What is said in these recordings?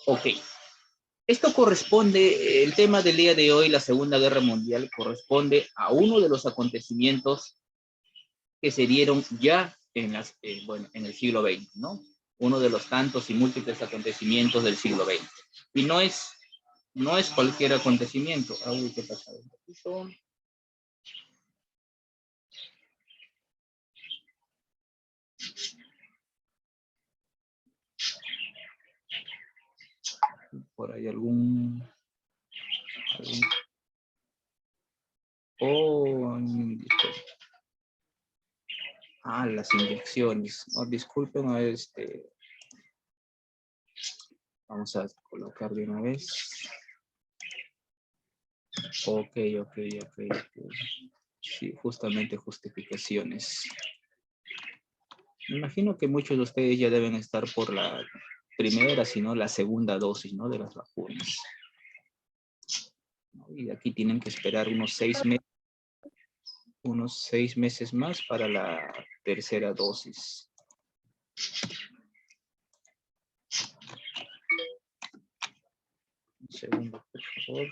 Ok, esto corresponde, el tema del día de hoy, la Segunda Guerra Mundial, corresponde a uno de los acontecimientos que se dieron ya bueno, en el siglo XX, ¿no? Uno de los tantos y múltiples acontecimientos del siglo XX. Y no es cualquier acontecimiento. Uy, ¿qué pasa? Por ahí algún... Oh, las inyecciones. Oh, disculpen, vamos a colocar de una vez. Ok. Sí, justamente justificaciones. Me imagino que muchos de ustedes ya deben estar por la primera, si no la segunda dosis, ¿no? De las vacunas. Y aquí tienen que esperar unos 6 meses más para la tercera dosis. Un segundo, por favor.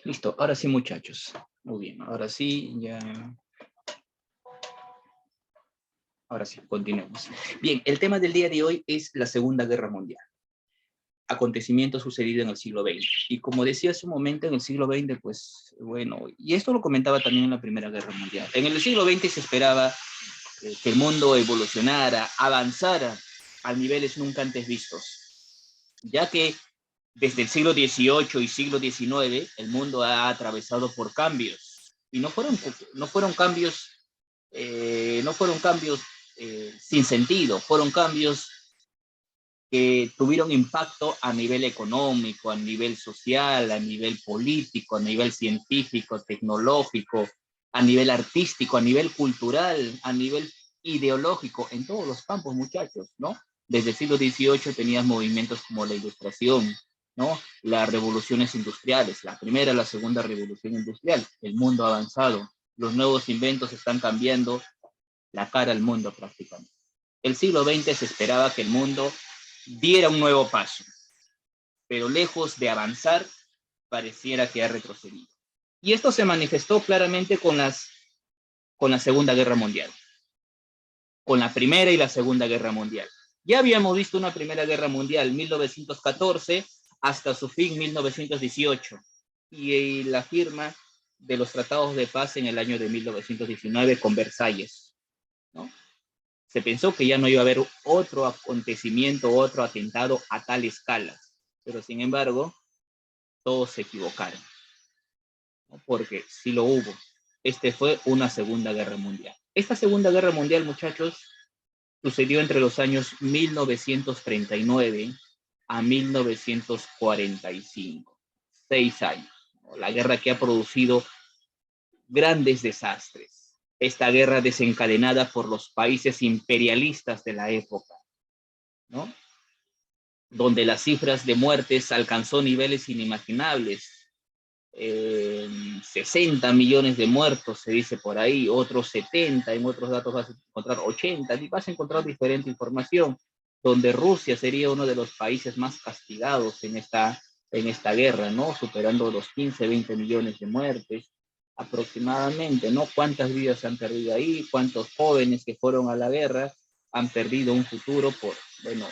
Listo, ahora sí, muchachos. Muy bien, ahora sí, ya. Ahora sí, continuemos. Bien, el tema del día de hoy es la Segunda Guerra Mundial. Acontecimiento sucedido en el siglo XX. Y como decía hace un momento, en el siglo XX, pues, bueno, y esto lo comentaba también en la Primera Guerra Mundial. En el siglo XX se esperaba que el mundo evolucionara, avanzara a niveles nunca antes vistos, ya que desde el siglo XVIII y siglo XIX el mundo ha atravesado por cambios, y no fueron cambios, sin sentido, fueron cambios que tuvieron impacto a nivel económico, a nivel social, a nivel político, a nivel científico, tecnológico, a nivel artístico, a nivel cultural, a nivel ideológico, en todos los campos, muchachos, ¿no? Desde el siglo XVIII tenías movimientos como la Ilustración, ¿no? Las revoluciones industriales, la primera, la segunda revolución industrial, el mundo ha avanzado, los nuevos inventos están cambiando la cara al mundo prácticamente. El siglo XX se esperaba que el mundo diera un nuevo paso, pero lejos de avanzar, pareciera que ha retrocedido. Y esto se manifestó claramente con la Segunda Guerra Mundial, con la Primera y la Segunda Guerra Mundial. Ya habíamos visto una Primera Guerra Mundial, 1914, hasta su fin, 1918, y la firma de los tratados de paz en el año de 1919 con Versalles, ¿no? Se pensó que ya no iba a haber otro acontecimiento, otro atentado a tal escala, pero sin embargo, todos se equivocaron, ¿no? Porque sí lo hubo. Fue una Segunda Guerra Mundial. Esta Segunda Guerra Mundial, muchachos, sucedió entre los años 1939 a 1945. 6 años, ¿no? La guerra que ha producido grandes desastres. Esta guerra desencadenada por los países imperialistas de la época, ¿no? Donde las cifras de muertes alcanzó niveles inimaginables. 60 millones de muertos, se dice por ahí, otros 70, en otros datos vas a encontrar 80, y vas a encontrar diferente información, donde Rusia sería uno de los países más castigados en esta guerra, ¿no? Superando los 15, 20 millones de muertes aproximadamente, ¿no? ¿Cuántas vidas se han perdido ahí? ¿Cuántos jóvenes que fueron a la guerra han perdido un futuro por, bueno,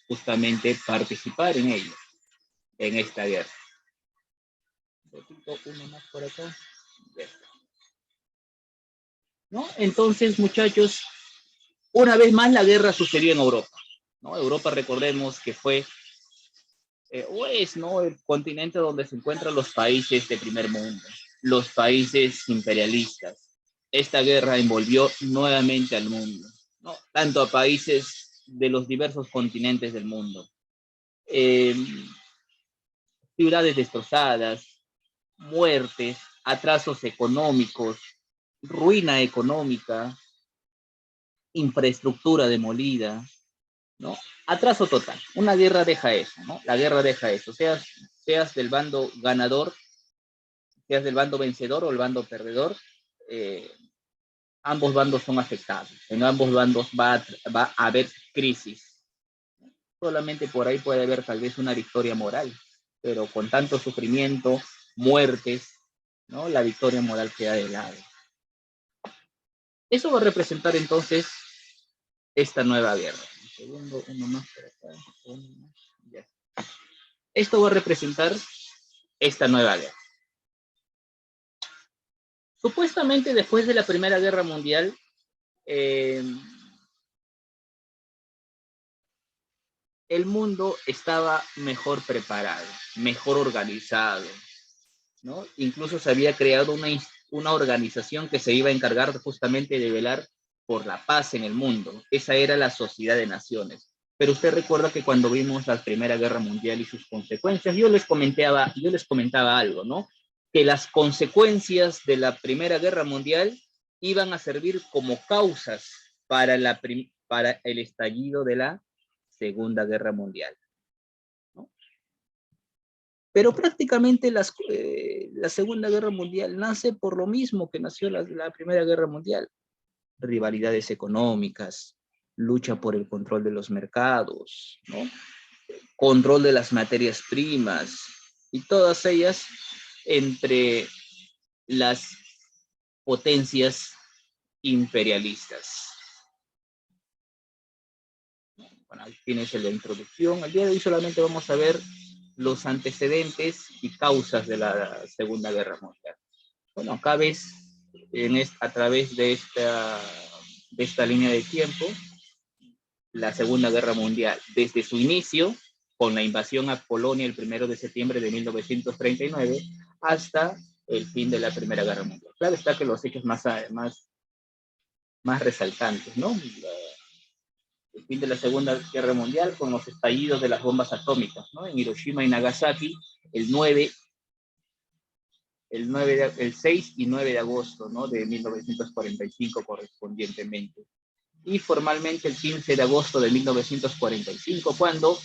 justamente participar en ello, en esta guerra? Uno más por acá. ¿No? Entonces, muchachos, una vez más la guerra sucedió en Europa, ¿no? Europa, recordemos que fue, ¿no? El continente donde se encuentran los países de primer mundo, los países imperialistas. Esta guerra envolvió nuevamente al mundo, ¿no? Tanto a países de los diversos continentes del mundo. Ciudades destrozadas, muertes, atrasos económicos, ruina económica, infraestructura demolida, ¿no? Atraso total. Una guerra deja eso, ¿no? La guerra deja eso. Seas del bando ganador, seas del bando vencedor o el bando perdedor, eh, ambos bandos son afectados. En ambos bandos va a haber crisis. Solamente por ahí puede haber tal vez una victoria moral, pero con tanto sufrimiento, muertes, ¿no? La victoria moral queda de lado. Eso va a representar entonces esta nueva guerra. Un segundo, uno más por acá. Uno más. Ya. Esto va a representar esta nueva guerra. Supuestamente después de la Primera Guerra Mundial, eh, el mundo estaba mejor preparado, mejor organizado, ¿no? Incluso se había creado una organización que se iba a encargar justamente de velar por la paz en el mundo. Esa era la Sociedad de Naciones. Pero usted recuerda que cuando vimos la Primera Guerra Mundial y sus consecuencias, yo les comentaba algo, ¿no? Que las consecuencias de la Primera Guerra Mundial iban a servir como causas para, para el estallido de la Segunda Guerra Mundial, ¿no? Pero prácticamente la Segunda Guerra Mundial nace por lo mismo que nació la Primera Guerra Mundial. Rivalidades económicas, lucha por el control de los mercados, ¿no? Control de las materias primas, y todas ellas entre las potencias imperialistas. Bueno, ahí tienes la introducción. El día de hoy solamente vamos a ver los antecedentes y causas de la Segunda Guerra Mundial. Bueno, acá ves a través de esta línea de tiempo la Segunda Guerra Mundial, desde su inicio, con la invasión a Polonia el 1 de septiembre de 1939, hasta el fin de la Primera Guerra Mundial. Claro está que los hechos más resaltantes, ¿no? El fin de la Segunda Guerra Mundial con los estallidos de las bombas atómicas, ¿no? En Hiroshima y Nagasaki, el 9, el 6 y 9 de agosto, ¿no? De 1945 correspondientemente. Y formalmente el 15 de agosto de 1945, cuando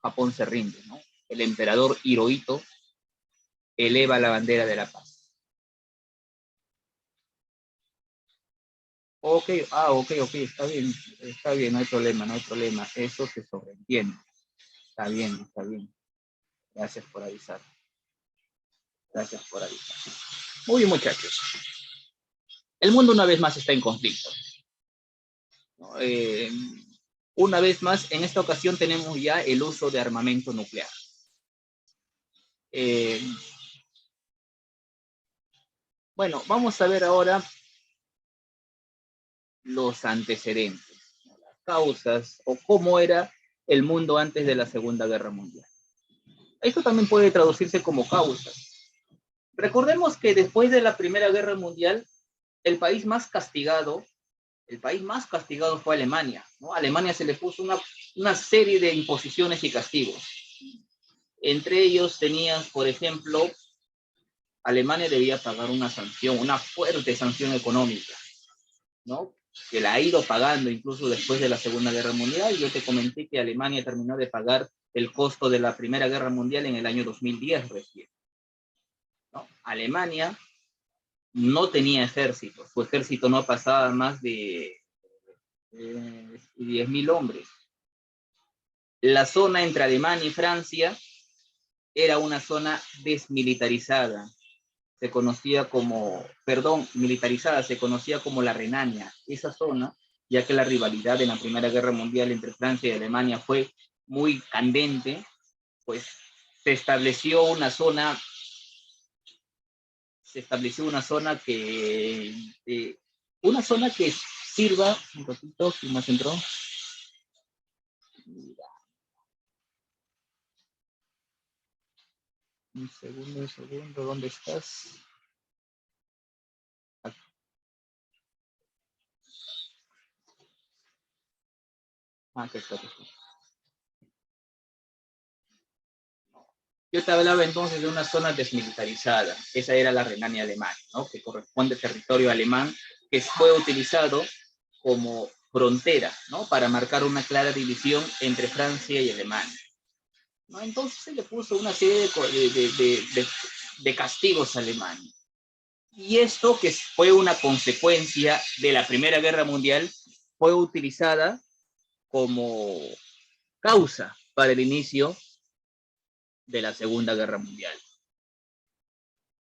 Japón se rinde, ¿no? El emperador Hirohito eleva la bandera de la paz. Ok, ok, está bien, no hay problema, no hay problema. Eso se sobreentiende. Está bien, está bien. Gracias por avisar. Gracias por avisar. Muy bien, muchachos. El mundo una vez más está en conflicto, ¿no? Una vez más, en esta ocasión tenemos ya el uso de armamento nuclear. Eh, bueno, vamos a ver ahora los antecedentes, ¿no? Las causas o cómo era el mundo antes de la Segunda Guerra Mundial. Esto también puede traducirse como causas. Recordemos que después de la Primera Guerra Mundial, el país más castigado, fue Alemania, ¿no? A Alemania se le puso una serie de imposiciones y castigos. Entre ellos tenían, por ejemplo, Alemania debía pagar una sanción, una fuerte sanción económica, ¿no? Que la ha ido pagando incluso después de la Segunda Guerra Mundial. Yo te comenté que Alemania terminó de pagar el costo de la Primera Guerra Mundial en el año 2010 recién, ¿no? Alemania no tenía ejército, su ejército no pasaba más de 10.000 hombres. La zona entre Alemania y Francia era una zona desmilitarizada, militarizada, se conocía como la Renania. Esa zona, ya que la rivalidad en la Primera Guerra Mundial entre Francia y Alemania fue muy candente, pues se estableció una zona que sirva, un ratito, si más entró. Un segundo, ¿dónde estás? Ah, que está. Yo te hablaba entonces de una zona desmilitarizada. Esa era la Renania Alemana, ¿no? Que corresponde al territorio alemán, que fue utilizado como frontera, ¿no? Para marcar una clara división entre Francia y Alemania, ¿no? Entonces se le puso una serie de castigos a Alemania. Y esto, que fue una consecuencia de la Primera Guerra Mundial, fue utilizada como causa para el inicio de la Segunda Guerra Mundial.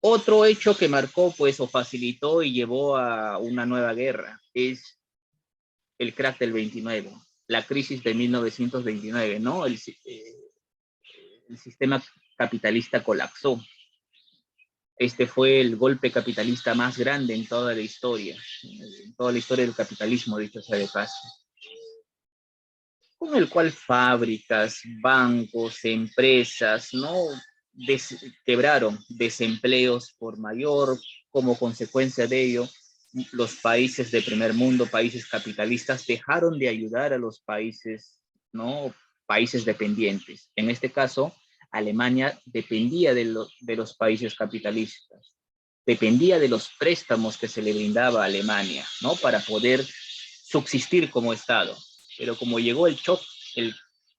Otro hecho que marcó, pues, o facilitó y llevó a una nueva guerra es el crack del 29, la crisis de 1929, ¿no? El sistema capitalista colapsó. Este fue el golpe capitalista más grande en toda la historia del capitalismo, dicho sea de paso, con el cual fábricas, bancos, empresas, ¿no? Quebraron, desempleos por mayor, como consecuencia de ello, los países de primer mundo, países capitalistas, dejaron de ayudar a los países, ¿no? Países dependientes. En este caso, Alemania dependía de los países capitalistas, dependía de los préstamos que se le brindaba a Alemania, ¿no? Para poder subsistir como Estado. Pero como llegó el shock, el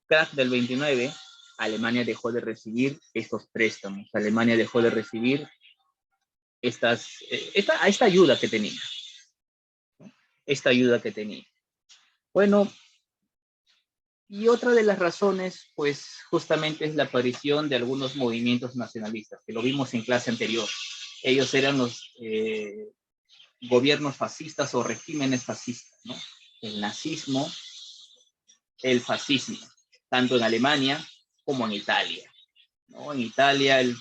crack del 29, Alemania dejó de recibir estos préstamos, Alemania dejó de recibir esta ayuda que tenía, ¿no? Esta ayuda que tenía. Bueno, y otra de las razones, pues justamente es la aparición de algunos movimientos nacionalistas, que lo vimos en clase anterior. Ellos eran los gobiernos fascistas o regímenes fascistas, ¿no? El nazismo, el fascismo, tanto en Alemania como en Italia, ¿no? En Italia el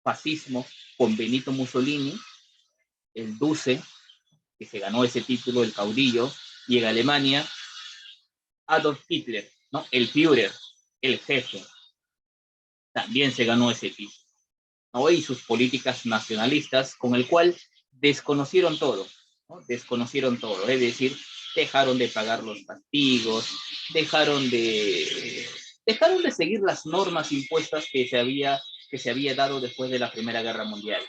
fascismo con Benito Mussolini, el Duce, que se ganó ese título, el caudillo, y en Alemania Adolf Hitler, ¿no? El Führer, el jefe, también se ganó ese título, ¿no? Y sus políticas nacionalistas, con el cual desconocieron todo, ¿no? Desconocieron todo, es decir, dejaron de pagar los castigos, dejaron de seguir las normas impuestas que se había dado después de la Primera Guerra Mundial,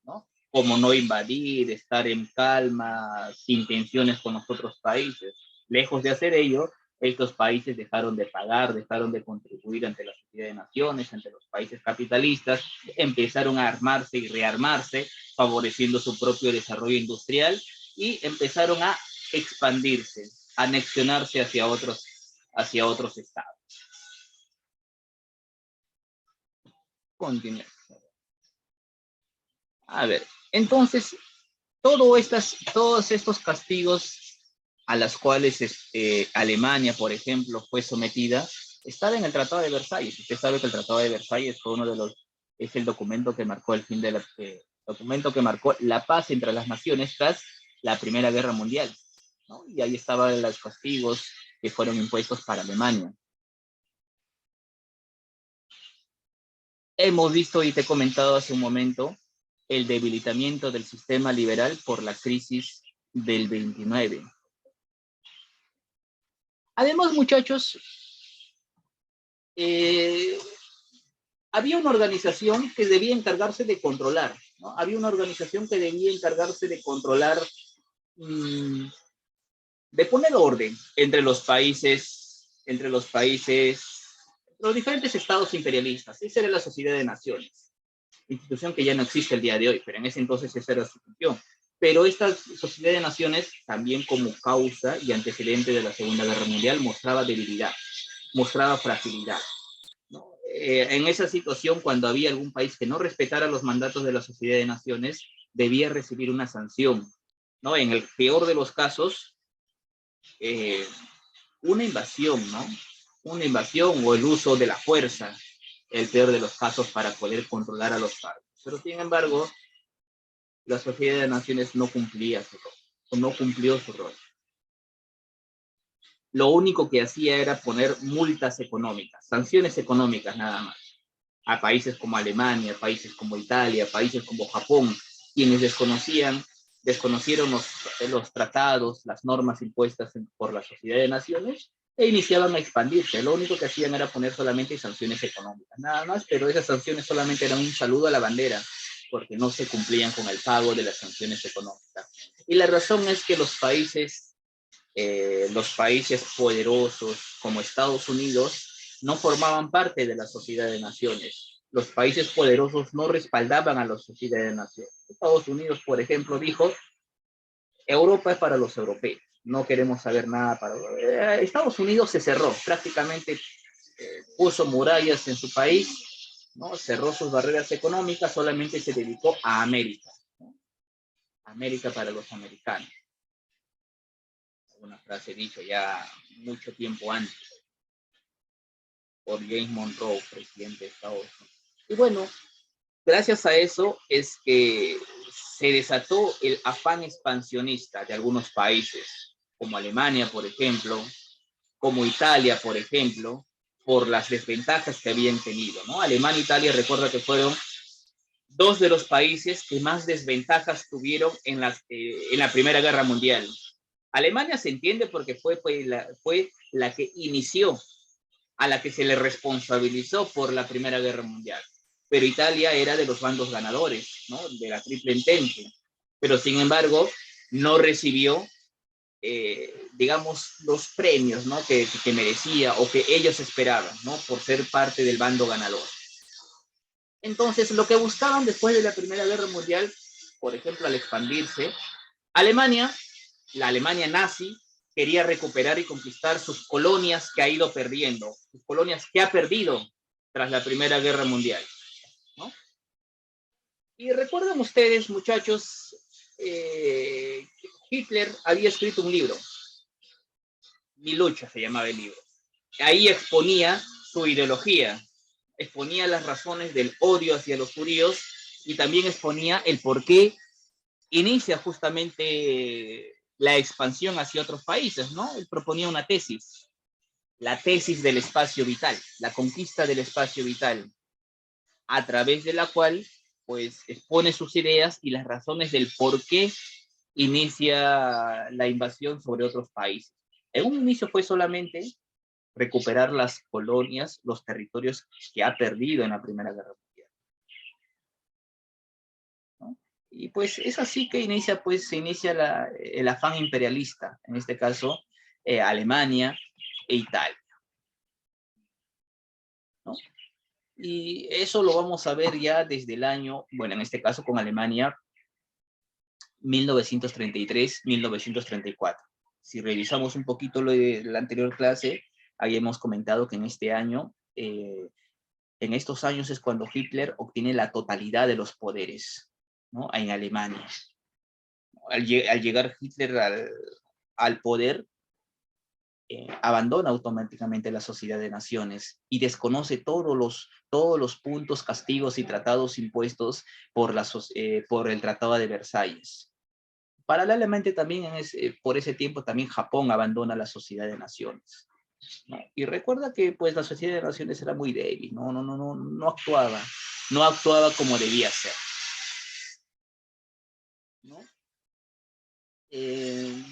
¿no? Como no invadir, estar en calma, sin tensiones con los otros países. Lejos de hacer ello, estos países dejaron de pagar, dejaron de contribuir ante la Sociedad de Naciones, ante los países capitalistas, empezaron a armarse y rearmarse, favoreciendo su propio desarrollo industrial y empezaron a expandirse, a anexionarse hacia otros estados. Continuemos. A ver, entonces, todos estos castigos a los cuales Alemania, por ejemplo, fue sometida, estaba en el Tratado de Versalles. Usted sabe que el Tratado de Versalles fue es el documento que marcó el fin de documento que marcó la paz entre las naciones tras la Primera Guerra Mundial, ¿no? Y ahí estaban los castigos que fueron impuestos para Alemania. Hemos visto y te he comentado hace un momento el debilitamiento del sistema liberal por la crisis del 29. Además, muchachos, eh, había una organización que debía encargarse de controlar, ¿no? Había una organización que debía encargarse de controlar, de poner orden los diferentes estados imperialistas. Esa era la Sociedad de Naciones, institución que ya no existe el día de hoy, pero en ese entonces esa era su función. Pero esta Sociedad de Naciones, también como causa y antecedente de la Segunda Guerra Mundial, mostraba debilidad, mostraba fragilidad, ¿no? En esa situación, cuando había algún país que no respetara los mandatos de la Sociedad de Naciones, debía recibir una sanción, ¿no? En el peor de los casos, eh, una invasión, ¿no? Una invasión o el uso de la fuerza, el peor de los casos, para poder controlar a los países. Pero sin embargo, la Sociedad de Naciones no cumplía su rol, o no cumplió su rol. Lo único que hacía era poner multas económicas, sanciones económicas nada más, a países como Alemania, países como Italia, países como Japón, quienes desconocieron los tratados, las normas impuestas por la Sociedad de Naciones, e iniciaban a expandirse. Lo único que hacían era poner solamente sanciones económicas, nada más, pero esas sanciones solamente eran un saludo a la bandera, porque no se cumplían con el pago de las sanciones económicas. Y la razón es que los países poderosos como Estados Unidos no formaban parte de la sociedad de naciones. Los países poderosos no respaldaban a la sociedad de naciones. Estados Unidos, por ejemplo, dijo, Europa es para los europeos, no queremos saber nada para... Estados Unidos se cerró, prácticamente puso murallas en su país, ¿no? Cerró sus barreras económicas, solamente se dedicó a América, ¿no? América para los americanos. Una frase dicha ya mucho tiempo antes por James Monroe, presidente de Estados Unidos. Y bueno, gracias a eso es que se desató el afán expansionista de algunos países, como Alemania, por ejemplo, como Italia, por ejemplo, por las desventajas que habían tenido, ¿no? Alemania e Italia, recuerda que fueron dos de los países que más desventajas tuvieron en la Primera Guerra Mundial. Alemania se entiende porque fue la que inició, a la que se le responsabilizó por la Primera Guerra Mundial. Pero Italia era de los bandos ganadores, ¿no? De la Triple Entente. Pero sin embargo, no recibió, digamos, los premios, ¿no? que merecía o que ellos esperaban, ¿no? Por ser parte del bando ganador. Entonces, lo que buscaban después de la Primera Guerra Mundial, por ejemplo, al expandirse, Alemania, la Alemania nazi, quería recuperar y conquistar sus colonias que ha ido perdiendo, sus colonias que ha perdido tras la Primera Guerra Mundial, ¿no? Y recuerdan ustedes, muchachos, Hitler había escrito un libro, Mi lucha se llamaba el libro. Ahí exponía su ideología, exponía las razones del odio hacia los judíos y también exponía el por qué inicia justamente la expansión hacia otros países, ¿no? Él proponía una tesis, la tesis del espacio vital, la conquista del espacio vital, a través de la cual, pues, expone sus ideas y las razones del por qué inicia la invasión sobre otros países. En un inicio fue solamente recuperar las colonias, los territorios que ha perdido en la Primera Guerra Mundial, ¿no? Y pues es así que se inicia el afán imperialista, en este caso Alemania e Italia, ¿no? Y eso lo vamos a ver ya desde el año, bueno, en este caso con Alemania, 1933-1934. Si revisamos un poquito lo de la anterior clase, habíamos comentado que en este año, en estos años es cuando Hitler obtiene la totalidad de los poderes, ¿no? En Alemania. Al llegar Hitler al poder, abandona automáticamente la Sociedad de Naciones y desconoce todos los puntos, castigos y tratados impuestos por el Tratado de Versalles. Paralelamente también por ese tiempo también Japón abandona la Sociedad de Naciones, ¿no? Y recuerda que pues la Sociedad de Naciones era muy débil, no actuaba como debía ser, ¿no? Eh,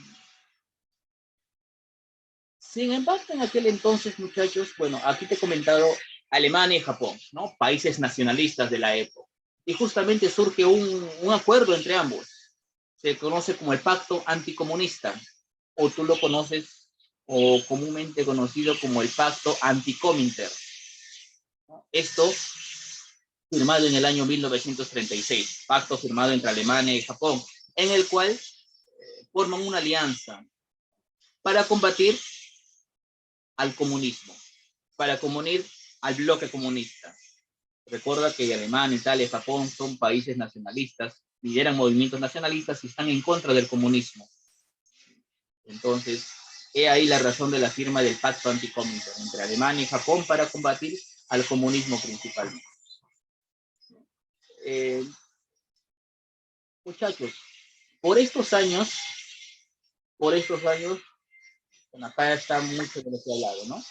Sin embargo, en aquel entonces, muchachos, bueno, aquí te he comentado Alemania y Japón, ¿no? Países nacionalistas de la época. Y justamente surge un acuerdo entre ambos. Se conoce como el Pacto Anticomunista, o tú lo conoces, o comúnmente conocido como el Pacto Anticominter, ¿no? Esto firmado en el año 1936, pacto firmado entre Alemania y Japón, en el cual forman una alianza para combatir al comunismo, para comunir al bloque comunista. Recuerda que Alemania, Italia y Japón son países nacionalistas, lideran movimientos nacionalistas y están en contra del comunismo. Entonces, he ahí la razón de la firma del pacto anticomunista entre Alemania y Japón para combatir al comunismo principalmente. Eh, Muchachos, por estos años, bueno, acá está mucho de lo que he hablado, ¿no?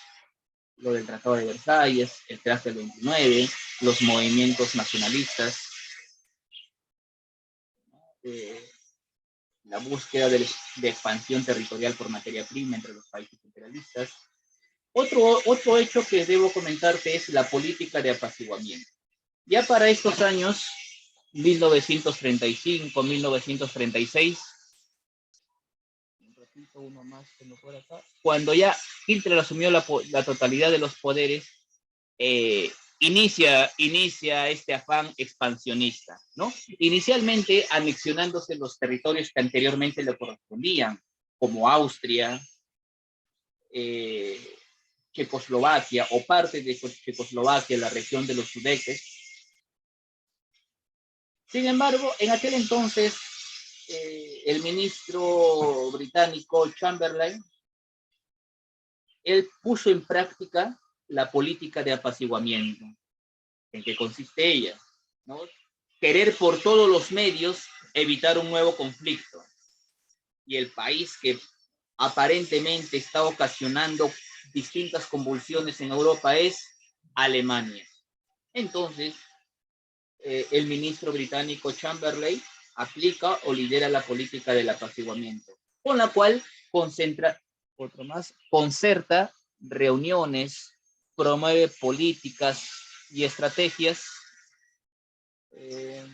Lo del Tratado de Versalles, el Traje del 29, los movimientos nacionalistas, eh, la búsqueda de expansión territorial por materia prima entre los países imperialistas, Otro hecho que debo comentarte es la política de apaciguamiento. Ya para estos años, 1935, 1936, un ratito, uno más, tengo por acá, cuando ya Hitler asumió la totalidad de los poderes, inicia este afán expansionista, ¿no? Inicialmente anexionándose los territorios que anteriormente le correspondían, como Austria, eh, Checoslovaquia o parte de Checoslovaquia, la región de los Sudetes. Sin embargo, en aquel entonces, el ministro británico Chamberlain, él puso en práctica la política de apaciguamiento. ¿En qué consiste ella? ¿No? Querer por todos los medios evitar un nuevo conflicto. Y el país que aparentemente está ocasionando distintas convulsiones en Europa es Alemania. Entonces, el ministro británico Chamberlain aplica o lidera la política del apaciguamiento, con la cual concerta reuniones, promueve políticas y estrategias. ¿Quién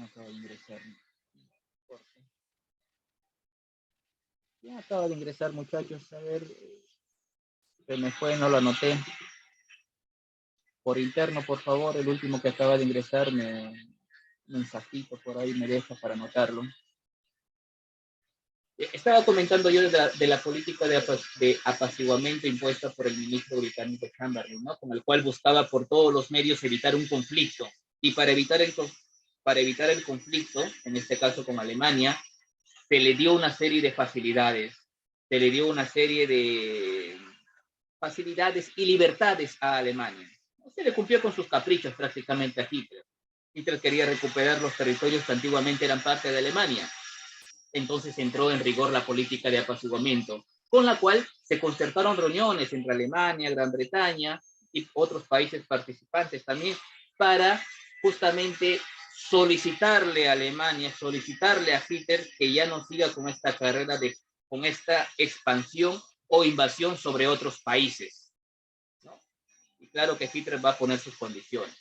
acaba de ingresar? ¿Quién acaba de ingresar, muchachos? A ver, se me fue, no lo anoté. Por interno, por favor, el último que acaba de ingresar, mensajito por ahí me deja para anotarlo. Estaba comentando yo de la política de apaciguamiento impuesta por el ministro británico Chamberlain, ¿no? Con el cual buscaba por todos los medios evitar un conflicto. Y para evitar el conflicto, en este caso con Alemania, se le dio una serie de facilidades. Se le dio una serie de facilidades y libertades a Alemania. Se le cumplió con sus caprichos prácticamente a Hitler. Hitler quería recuperar los territorios que antiguamente eran parte de Alemania. Entonces entró en rigor la política de apaciguamiento, con la cual se concertaron reuniones entre Alemania, Gran Bretaña y otros países participantes también para justamente solicitarle a Alemania, solicitarle a Hitler que ya no siga con esta carrera con esta expansión o invasión sobre otros países, ¿no? Y claro que Hitler va a poner sus condiciones.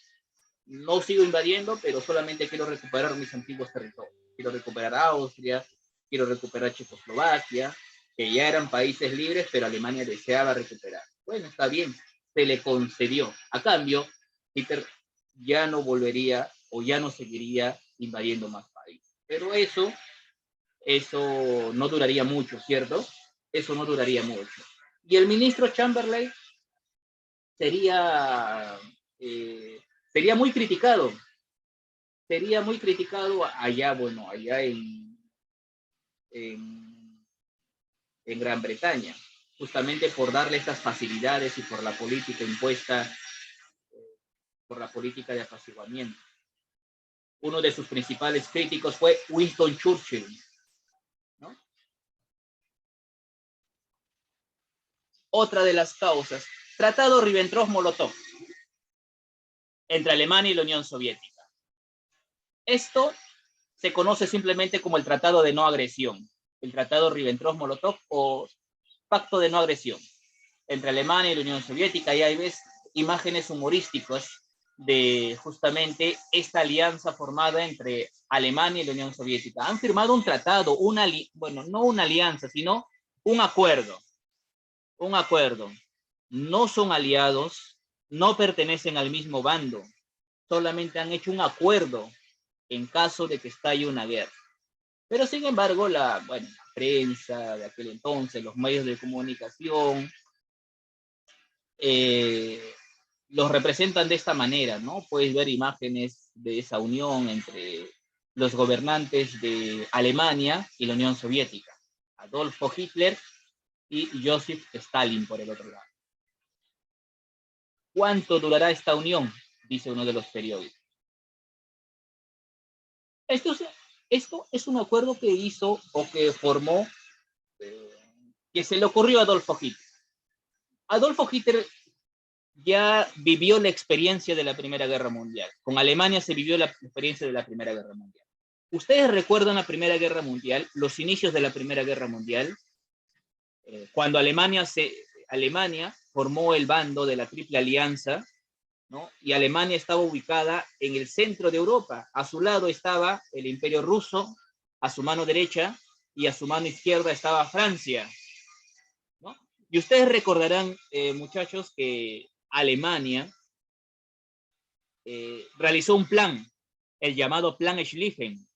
No sigo invadiendo, pero solamente quiero recuperar mis antiguos territorios. Quiero recuperar Austria, quiero recuperar Checoslovaquia, que ya eran países libres, pero Alemania deseaba recuperar. Bueno, está bien, se le concedió. A cambio, Hitler ya no volvería o ya no seguiría invadiendo más países. Pero eso no duraría mucho, ¿cierto? Eso no duraría mucho. Y el ministro Chamberlain sería, eh, sería muy criticado. Sería muy criticado allá, bueno, allá en, en Gran Bretaña, justamente por darle estas facilidades y por la política impuesta, por la política de apaciguamiento. Uno de sus principales críticos fue Winston Churchill, ¿no? Otra de las causas, Tratado Ribbentrop-Molotov entre Alemania y la Unión Soviética. Esto se conoce simplemente como el Tratado de No Agresión, el Tratado Ribbentrop-Molotov o Pacto de No Agresión entre Alemania y la Unión Soviética. Y ahí ves imágenes humorísticas de justamente esta alianza formada entre Alemania y la Unión Soviética. Han firmado un tratado, bueno, no una alianza, sino un acuerdo. Un acuerdo. No son aliados, no pertenecen al mismo bando, solamente han hecho un acuerdo en caso de que estalle una guerra. Pero sin embargo, la prensa de aquel entonces, los medios de comunicación, los representan de esta manera, ¿no? Puedes ver imágenes de esa unión entre los gobernantes de Alemania y la Unión Soviética, Adolfo Hitler y Joseph Stalin por el otro lado. ¿Cuánto durará esta unión? Dice uno de los periódicos. Esto es un acuerdo que hizo o que formó, que se le ocurrió a Adolfo Hitler. Adolfo Hitler ya vivió la experiencia de la Primera Guerra Mundial. Con Alemania se vivió la experiencia de la Primera Guerra Mundial. ¿Ustedes recuerdan la Primera Guerra Mundial, los inicios de la Primera Guerra Mundial? Cuando Alemania formó el bando de la Triple Alianza, ¿no? Y Alemania estaba ubicada en el centro de Europa. A su lado estaba el Imperio Ruso, a su mano derecha, y a su mano izquierda estaba Francia, ¿no? Y ustedes recordarán, muchachos, que Alemania realizó un plan, el llamado Plan Schlieffen,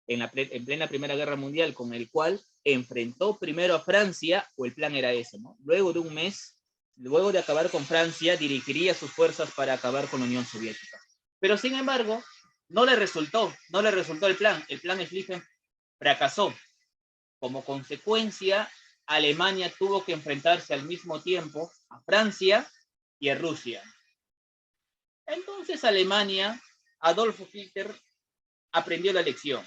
en plena Primera Guerra Mundial, con el cual enfrentó primero a Francia, o el plan era ese, ¿no? Luego de un mes, luego de acabar con Francia, dirigiría sus fuerzas para acabar con la Unión Soviética. Pero sin embargo, no le resultó el plan Schlieffen fracasó. Como consecuencia, Alemania tuvo que enfrentarse al mismo tiempo a Francia y a Rusia. Entonces Alemania, Adolfo Hitler, aprendió la lección.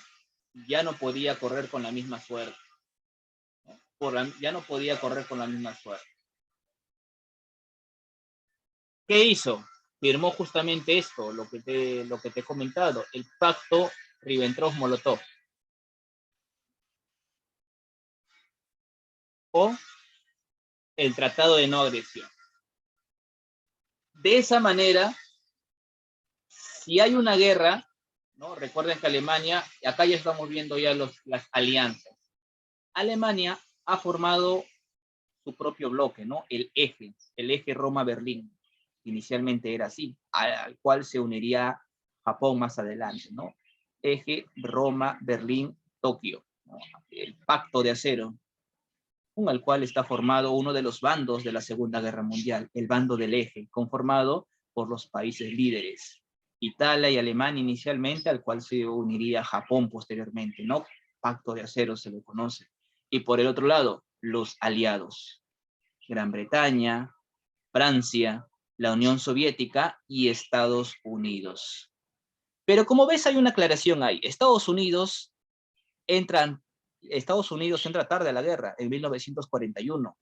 Ya no podía correr con la misma suerte. Ya no podía correr con la misma suerte. ¿Qué hizo? Firmó justamente esto, lo que te he comentado, el pacto Ribbentrop-Molotov. O el tratado de no agresión. De esa manera, si hay una guerra, ¿no? Recuerden que Alemania, acá ya estamos viendo ya las alianzas. Alemania ha formado su propio bloque, ¿no? El eje Roma-Berlín. Inicialmente era así, al cual se uniría Japón más adelante, ¿no? Eje Roma-Berlín-Tokio, ¿no? El pacto de acero, con el cual está formado uno de los bandos de la Segunda Guerra Mundial, el bando del eje, conformado por los países líderes, Italia y Alemania inicialmente, al cual se uniría Japón posteriormente, ¿no? Pacto de acero se le conoce. Y por el otro lado, los aliados, Gran Bretaña, Francia, la Unión Soviética y Estados Unidos. Pero como ves, hay una aclaración ahí. Estados Unidos entra tarde a la guerra, en 1941,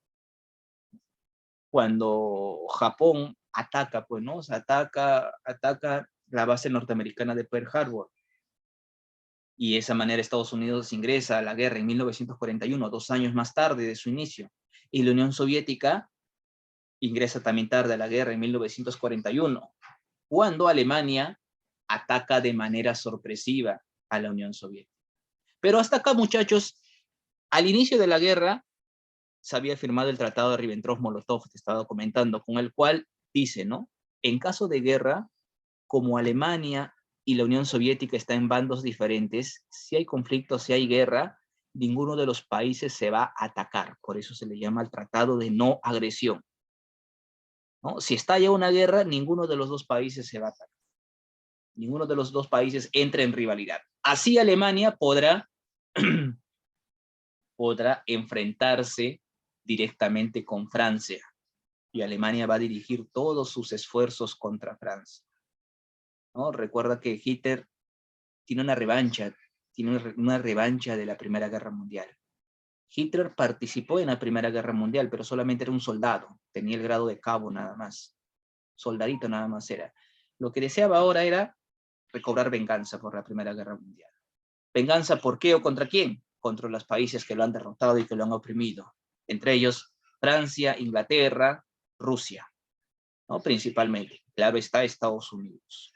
cuando Japón ataca, pues, ¿no? O sea, ataca la base norteamericana de Pearl Harbor. Y de esa manera Estados Unidos ingresa a la guerra en 1941, 2 años más tarde de su inicio. Y la Unión Soviética ingresa también tarde a la guerra en 1941, cuando Alemania ataca de manera sorpresiva a la Unión Soviética. Pero hasta acá, muchachos, al inicio de la guerra se había firmado el Tratado de Ribbentrop-Molotov, que estaba comentando, con el cual dice, ¿no? En caso de guerra, como Alemania y la Unión Soviética están en bandos diferentes, si hay conflicto, si hay guerra, ninguno de los países se va a atacar. Por eso se le llama el Tratado de No Agresión, ¿no? Si estalla una guerra, ninguno de los dos países se va a atacar. Ninguno de los dos países entra en rivalidad. Así Alemania podrá enfrentarse directamente con Francia, y Alemania va a dirigir todos sus esfuerzos contra Francia, ¿no? Recuerda que Hitler tiene una revancha de la Primera Guerra Mundial. Hitler participó en la Primera Guerra Mundial, pero solamente era un soldado, tenía el grado de cabo nada más, soldadito nada más era. Lo que deseaba ahora era recobrar venganza por la Primera Guerra Mundial. ¿Venganza por qué o contra quién? Contra los países que lo han derrotado y que lo han oprimido. Entre ellos, Francia, Inglaterra, Rusia, ¿no? Principalmente. Claro está, Estados Unidos.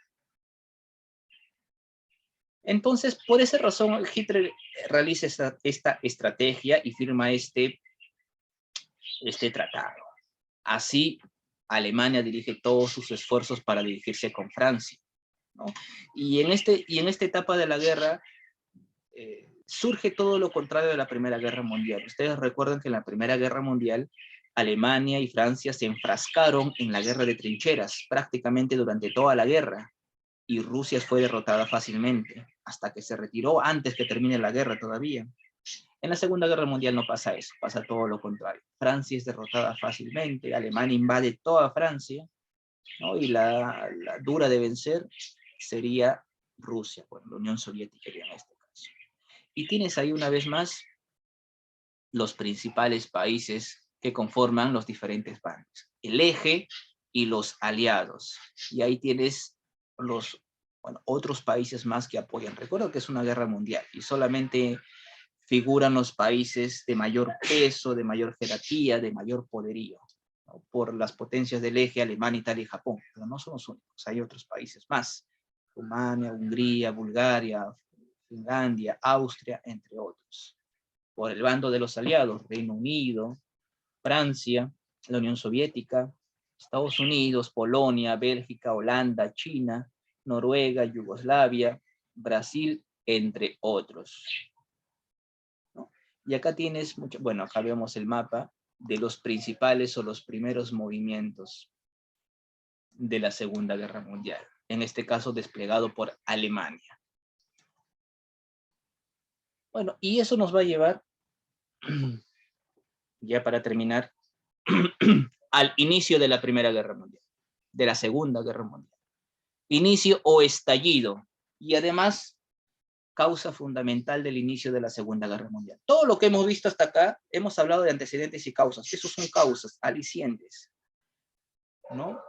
Entonces, por esa razón, Hitler realiza esta estrategia y firma este tratado. Así, Alemania dirige todos sus esfuerzos para dirigirse con Francia, ¿no? Y en esta etapa de la guerra, surge todo lo contrario de la Primera Guerra Mundial. Ustedes recuerdan que en la Primera Guerra Mundial, Alemania y Francia se enfrascaron en la guerra de trincheras prácticamente durante toda la guerra, y Rusia fue derrotada fácilmente, hasta que se retiró antes que termine la guerra todavía. En la Segunda Guerra Mundial no pasa eso, pasa todo lo contrario. Francia es derrotada fácilmente, Alemania invade toda Francia, ¿no? Y la dura de vencer sería Rusia, bueno, la Unión Soviética en este caso. Y tienes ahí una vez más los principales países que conforman los diferentes bandos, el eje y los aliados. Y ahí tienes otros países más que apoyan. Recuerdo que es una guerra mundial y solamente figuran los países de mayor peso, de mayor jerarquía, de mayor poderío, ¿no? Por las potencias del eje, Alemania, Italia y Japón, pero no son los únicos, hay otros países más, Rumania, Hungría, Bulgaria, Finlandia, Austria, entre otros. Por el bando de los aliados, Reino Unido, Francia, la Unión Soviética, Estados Unidos, Polonia, Bélgica, Holanda, China, Noruega, Yugoslavia, Brasil, entre otros, ¿no? Y acá tienes mucho, bueno, acá vemos el mapa de los principales o los primeros movimientos de la Segunda Guerra Mundial, en este caso desplegado por Alemania. Bueno, y eso nos va a llevar, ya para terminar, al inicio de la Primera Guerra Mundial, de la Segunda Guerra Mundial. Inicio o estallido, y además causa fundamental del inicio de la Segunda Guerra Mundial. Todo lo que hemos visto hasta acá, hemos hablado de antecedentes y causas. Esos son causas, alicientes, ¿no?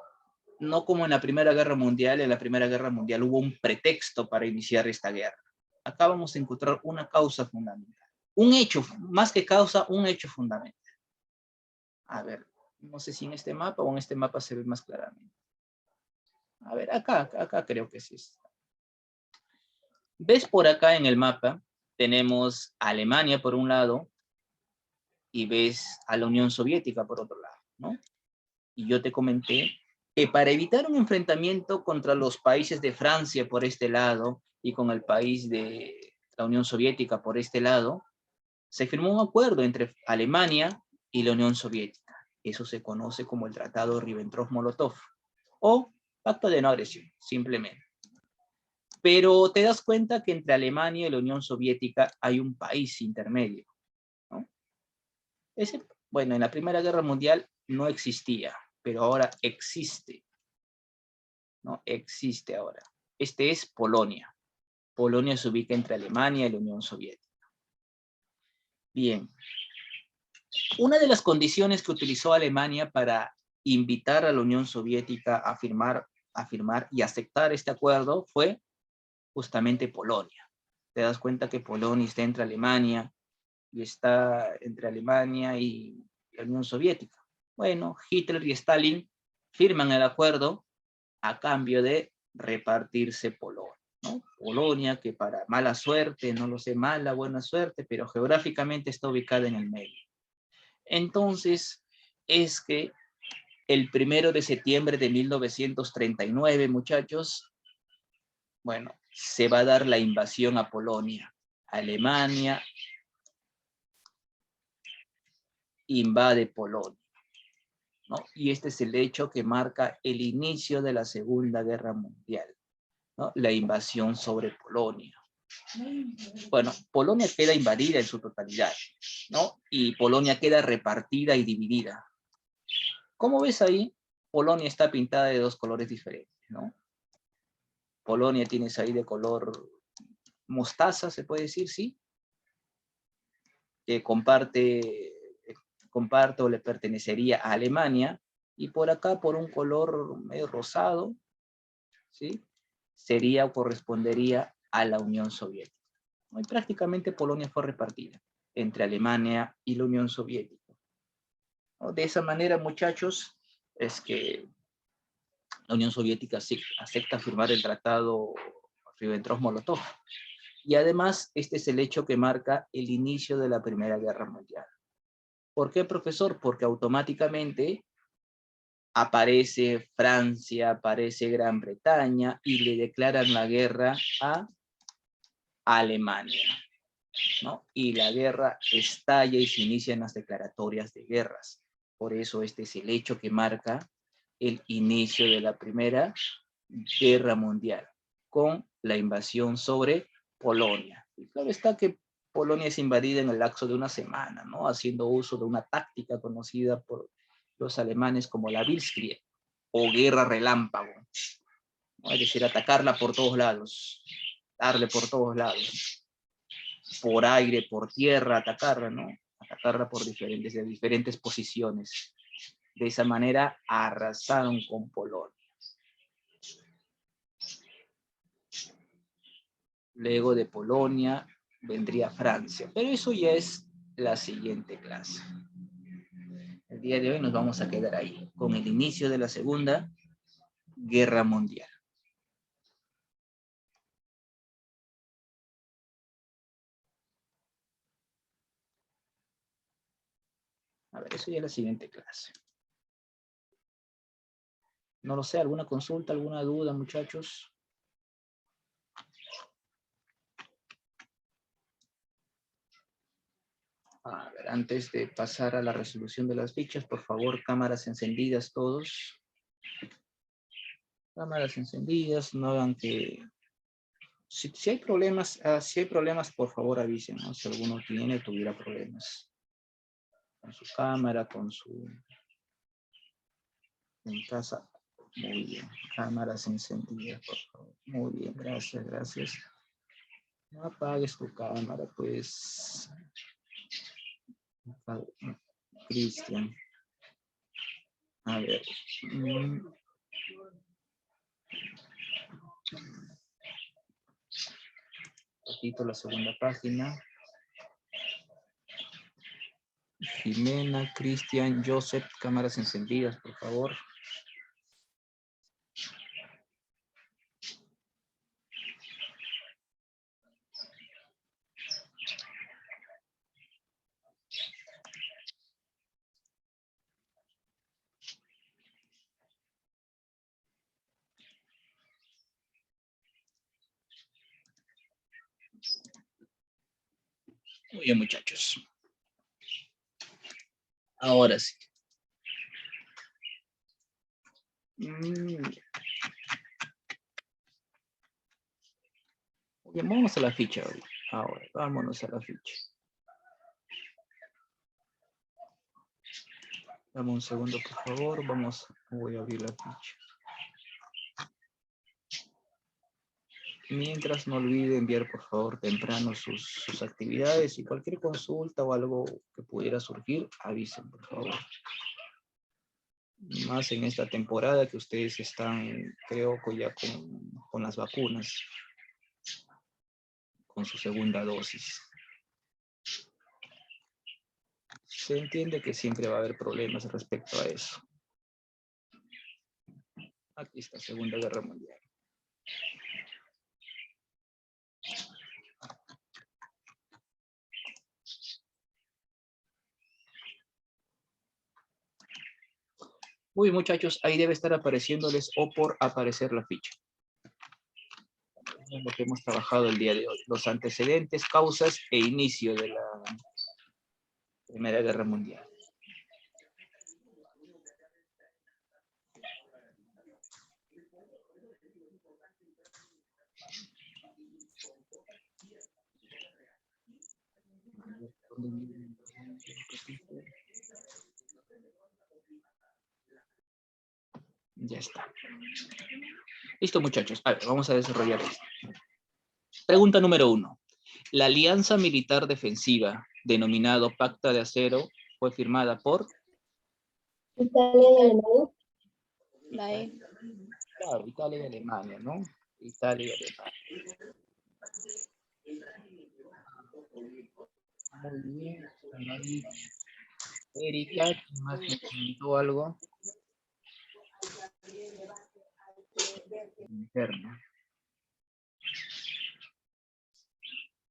No como en la Primera Guerra Mundial. En la Primera Guerra Mundial hubo un pretexto para iniciar esta guerra. Acá vamos a encontrar una causa fundamental. Un hecho, más que causa, un hecho fundamental. A ver, no sé si en este mapa o en este mapa se ve más claramente. A ver, acá creo que sí está. ¿Ves por acá en el mapa? Tenemos a Alemania por un lado y ves a la Unión Soviética por otro lado, ¿no? Y yo te comenté que para evitar un enfrentamiento contra los países de Francia por este lado y con el país de la Unión Soviética por este lado, se firmó un acuerdo entre Alemania y la Unión Soviética. Eso se conoce como el Tratado Ribbentrop-Molotov o Pacto de No Agresión, simplemente. Pero te das cuenta que entre Alemania y la Unión Soviética hay un país intermedio, ¿no? Bueno, en la Primera Guerra Mundial no existía, pero ahora existe, ¿no? Existe ahora. Este es Polonia. Polonia se ubica entre Alemania y la Unión Soviética. Bien. Una de las condiciones que utilizó Alemania para invitar a la Unión Soviética a firmar y aceptar este acuerdo fue justamente Polonia. Te das cuenta que Polonia está entre Alemania y la Unión Soviética. Bueno, Hitler y Stalin firman el acuerdo a cambio de repartirse Polonia, ¿no? Polonia, que para mala suerte, no lo sé, mala, buena suerte, pero geográficamente está ubicada en el medio. Entonces, es que el 1 de septiembre de 1939, muchachos, bueno, se va a dar la invasión a Polonia. Alemania invade Polonia, ¿no? Y este es el hecho que marca el inicio de la Segunda Guerra Mundial, ¿no? La invasión sobre Polonia. Bueno, Polonia queda invadida en su totalidad, ¿no? Y Polonia queda repartida y dividida. Como ves ahí, Polonia está pintada de dos colores diferentes, ¿no? Polonia tienes ahí de color mostaza, se puede decir, ¿sí? Que comparte o le pertenecería a Alemania, y por acá por un color medio rosado, ¿sí? Sería o correspondería a la Unión Soviética. Y prácticamente Polonia fue repartida entre Alemania y la Unión Soviética, ¿no? De esa manera, muchachos, es que la Unión Soviética acepta firmar el tratado Ribbentrop-Molotov. Y además, este es el hecho que marca el inicio de la Primera Guerra Mundial. ¿Por qué, profesor? Porque automáticamente aparece Francia, aparece Gran Bretaña y le declaran la guerra a Alemania, ¿no? Y la guerra estalla y se inician las declaratorias de guerras. Por eso este es el hecho que marca el inicio de la Primera Guerra Mundial, con la invasión sobre Polonia. Y claro está que Polonia es invadida en el lapso de una semana, ¿no? Haciendo uso de una táctica conocida por los alemanes como la Blitzkrieg, o guerra relámpago, ¿no? Es decir, atacarla por todos lados, darle por todos lados, por aire, por tierra, atacarla, ¿no? Atacarla por de diferentes posiciones. De esa manera arrasaron con Polonia. Luego de Polonia vendría Francia. Pero eso ya es la siguiente clase. El día de hoy nos vamos a quedar ahí, con el inicio de la Segunda Guerra Mundial. A ver, eso ya es la siguiente clase. No lo sé, ¿alguna consulta, alguna duda, muchachos? A ver, antes de pasar a la resolución de las fichas, por favor, cámaras encendidas todos. Cámaras encendidas, no hagan que... Si hay problemas, por favor avisen, ¿no? Si alguno tuviera problemas con su cámara, con su... en casa. Muy bien, cámaras encendidas, por favor. Muy bien, gracias, gracias. No apagues tu cámara, pues. Cristian. A ver. Repito la segunda página. Jimena, Cristian, Joseph, cámaras encendidas, por favor. Muy bien, muchachos. Ahora sí. Bien, vámonos a la ficha hoy. Ahora, vámonos a la ficha. Dame un segundo, por favor. Voy a abrir la ficha. Mientras, no olvide enviar, por favor, temprano sus actividades y cualquier consulta o algo que pudiera surgir, avisen, por favor. Más en esta temporada que ustedes están, creo que ya con las vacunas, con su segunda dosis. Se entiende que siempre va a haber problemas respecto a eso. Aquí está, Segunda Guerra Mundial. Muy bien, muchachos, ahí debe estar apareciéndoles o por aparecer la ficha. Es lo que hemos trabajado el día de hoy. Los antecedentes, causas e inicio de la Primera Guerra Mundial. Ya está. Listo, muchachos. A ver, vamos a desarrollar esto. Pregunta número 1. La alianza militar defensiva, denominado Pacto de Acero, fue firmada por... Italia y Alemania. La E. Claro, Italia y Alemania, ¿no? Italia y Alemania. Muy bien. Erika, ¿más me comentó algo? Interno.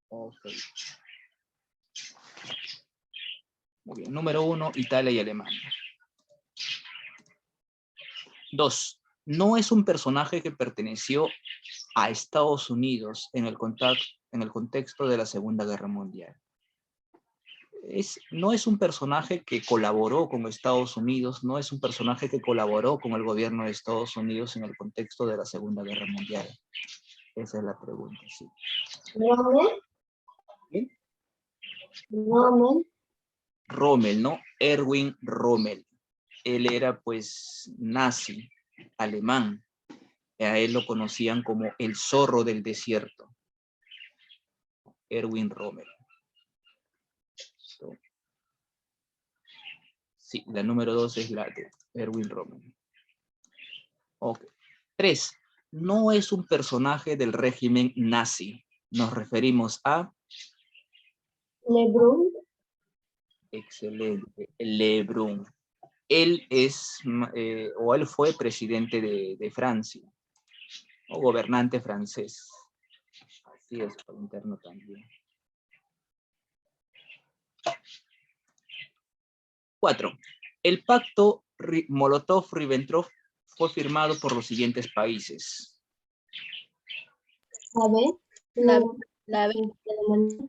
Ok. Muy bien. Número 1, Italia y Alemania. 2. No es un personaje que perteneció a Estados Unidos en el contexto de la Segunda Guerra Mundial. No es un personaje que colaboró con Estados Unidos, no es un personaje que colaboró con el gobierno de Estados Unidos en el contexto de la Segunda Guerra Mundial. Esa es la pregunta, sí. Rommel. ¿Bien? Rommel. Rommel, ¿no? Erwin Rommel. Él era, pues, nazi, alemán. A él lo conocían como el zorro del desierto. Erwin Rommel. Sí, la número 2 es la de Erwin Rommel. Ok. 3. No es un personaje del régimen nazi. Nos referimos a Lebrun. Excelente. Lebrun. Él es, o él fue presidente de Francia, o gobernante francés. Así es, por interno también. 4. El pacto Molotov-Ribbentrop fue firmado por los siguientes países. La B. La, La la B, Alemania.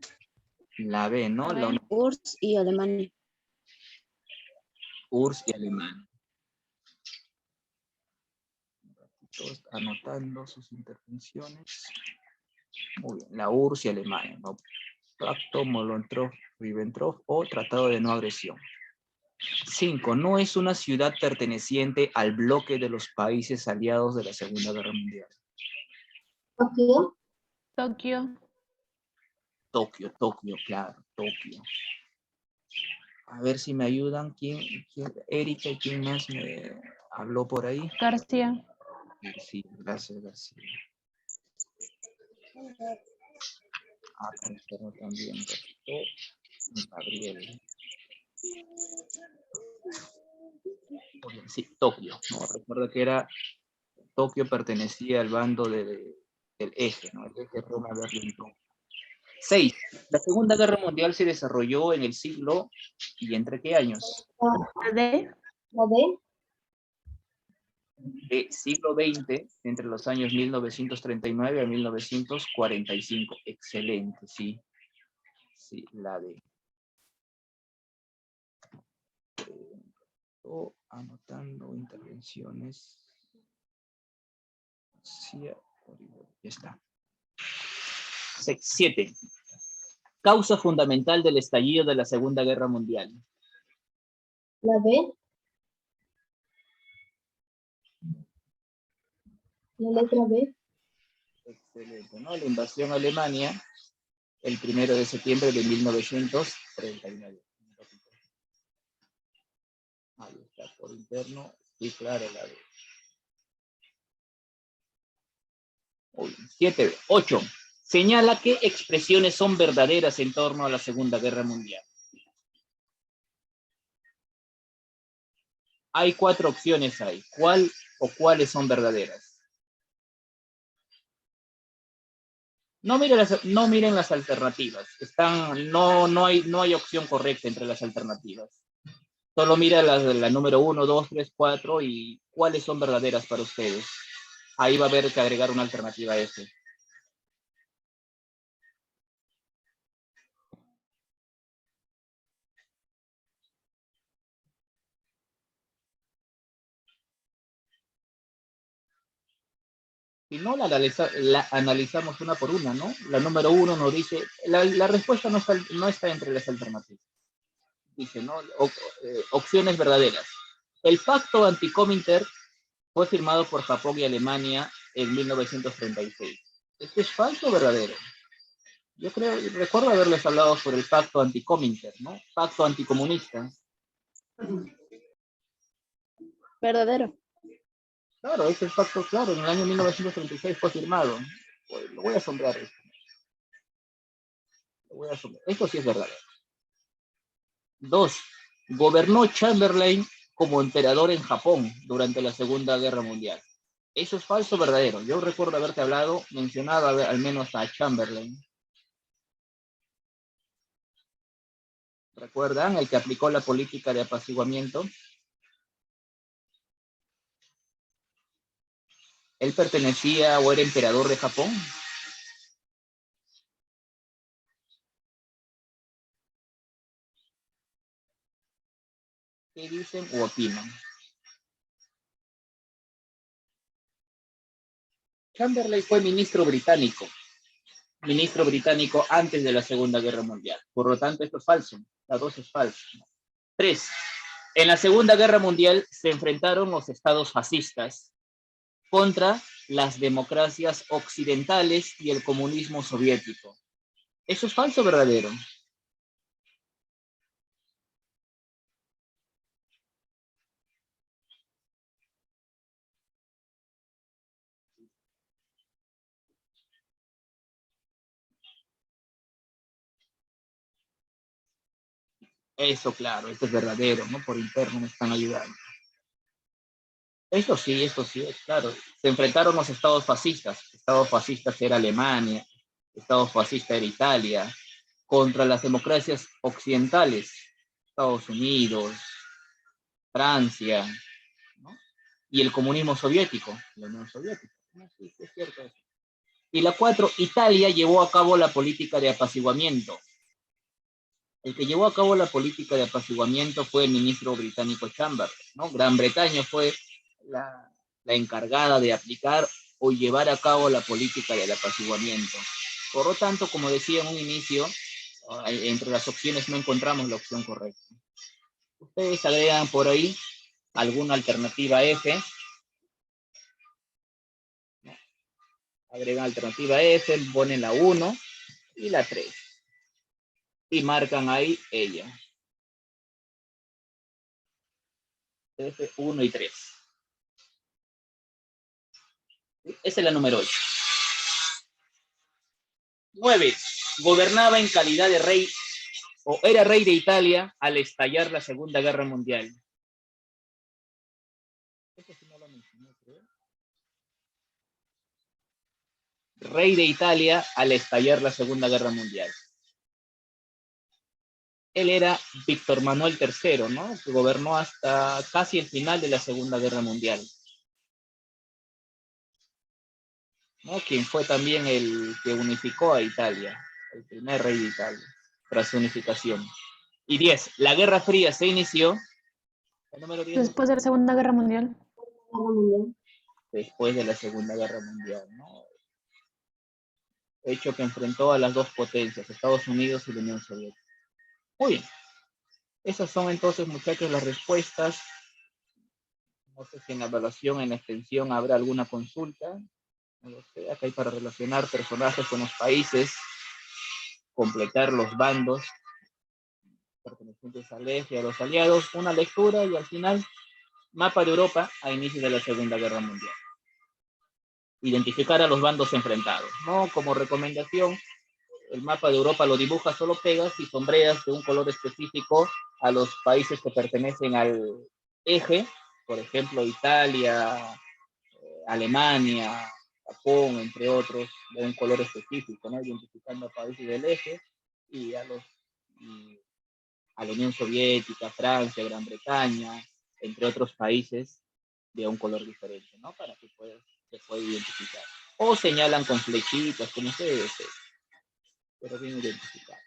La B, ¿no? La URSS y Alemania. URSS y Alemania. Todos anotando sus intervenciones. Muy bien, la URSS y Alemania, ¿no? Pacto Molotov-Ribbentrop o Tratado de No Agresión. 5. No es una ciudad perteneciente al bloque de los países aliados de la Segunda Guerra Mundial. Tokio. Tokio. Tokio, claro, Tokio. A ver si me ayudan. ¿Quién? Erika y quién más me habló por ahí? García. Sí, gracias, García. Pero también, Gabriel. Sí, Tokio. No, recuerdo que era Tokio pertenecía al bando del eje, ¿no? El eje Roma-Berlín. 6. La Segunda Guerra Mundial se desarrolló en el siglo, ¿y entre qué años? La D. La D. Siglo XX, entre los años 1939 a 1945. Excelente, sí. Sí, la D. Anotando intervenciones. Sí, ya está. 7. Causa fundamental del estallido de la Segunda Guerra Mundial. La B. La letra B. Excelente, ¿no? La invasión a Alemania el 1 de septiembre de 1939. Ahí está, por interno. Sí, claro, la B. 7. 8. Señala qué expresiones son verdaderas en torno a la Segunda Guerra Mundial. Hay 4 opciones ahí. ¿Cuál o cuáles son verdaderas? No miren las alternativas. No hay opción correcta entre las alternativas. Solo mira la número 1, 2, 3, 4 y cuáles son verdaderas para ustedes. Ahí va a haber que agregar una alternativa a eso. Si no, la analizamos una por una, ¿no? La número 1 nos dice, la respuesta no está entre las alternativas. Dice, ¿no? Opciones verdaderas. El pacto anti-Comintern fue firmado por Japón y Alemania en 1936. ¿Esto es falso o verdadero? Yo recuerdo haberles hablado sobre el pacto anti-Comintern, ¿no? Pacto anticomunista. Verdadero. Claro, ese pacto, claro, en el año 1936 fue firmado. Pues, lo voy a asombrar esto. Esto sí es verdadero. 2. Gobernó Chamberlain como emperador en Japón durante la Segunda Guerra Mundial. ¿Eso es falso o verdadero? Yo recuerdo haberte mencionado al menos a Chamberlain. ¿Recuerdan? El que aplicó la política de apaciguamiento. ¿Él pertenecía o era emperador de Japón? ¿Qué dicen o opinan? Chamberlain fue ministro británico antes de la Segunda Guerra Mundial. Por lo tanto, esto es falso. La 2 es falso. 3. En la Segunda Guerra Mundial se enfrentaron los estados fascistas contra las democracias occidentales y el comunismo soviético. ¿Eso es falso o verdadero? Eso, claro, esto es verdadero, ¿no? Por interno me están ayudando. Esto sí, es claro. Se enfrentaron los estados fascistas. Estados fascistas era Alemania, estado fascista era Italia, contra las democracias occidentales, Estados Unidos, Francia, ¿no? Y el comunismo soviético, la Unión Soviética. ¿No? Sí, sí, es cierto eso. Y la 4, Italia llevó a cabo la política de apaciguamiento. El que llevó a cabo la política de apaciguamiento fue el ministro británico Chamberlain, ¿no? Gran Bretaña fue la encargada de aplicar o llevar a cabo la política del apaciguamiento. Por lo tanto, como decía en un inicio, entre las opciones no encontramos la opción correcta. Ustedes agregan por ahí alguna alternativa F. Agregan alternativa F, ponen la 1 y la 3. Y marcan ahí ella. F, 1 y 3. Esa es la número 8. 9. Gobernaba en calidad de rey o era rey de Italia al estallar la Segunda Guerra Mundial. Eso sí no lo mencioné, creo. Rey de Italia al estallar la Segunda Guerra Mundial. Él era Víctor Manuel III, ¿no? Que gobernó hasta casi el final de la Segunda Guerra Mundial. ¿No? Quien fue también el que unificó a Italia, el primer rey de Italia, tras su unificación. Y 10. La Guerra Fría se inició. El número 10. Después de la Segunda Guerra Mundial. Después de la Segunda Guerra Mundial, ¿no? Hecho que enfrentó a las dos potencias, Estados Unidos y la Unión Soviética. Muy bien. Esas son entonces, muchachos, las respuestas. No sé si en la evaluación, en la extensión, habrá alguna consulta. No lo sé. Acá hay para relacionar personajes con los países, completar los bandos pertenecientes al eje, a los aliados, una lectura y al final, mapa de Europa a inicio de la Segunda Guerra Mundial. Identificar a los bandos enfrentados, ¿no? Como recomendación, el mapa de Europa lo dibujas, solo pegas y sombreas de un color específico a los países que pertenecen al eje, por ejemplo, Italia, Alemania, Japón, entre otros, de un color específico, ¿no? Identificando a países del eje y a la Unión Soviética, Francia, Gran Bretaña, entre otros países de un color diferente, ¿no? Para que se pueda identificar. O señalan con flechitas, como ustedes deseen, pero bien identificado.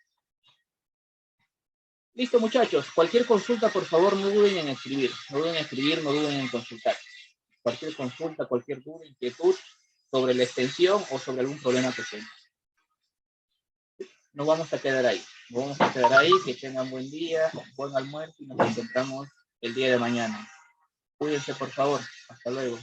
Listo, muchachos. Cualquier consulta, por favor, no duden en escribir. No duden en escribir, no duden en consultar. Cualquier consulta, cualquier duda, inquietud sobre la extensión o sobre algún problema que tengan. Nos vamos a quedar ahí. Nos vamos a quedar ahí. Que tengan buen día, buen almuerzo y nos encontramos el día de mañana. Cuídense, por favor. Hasta luego.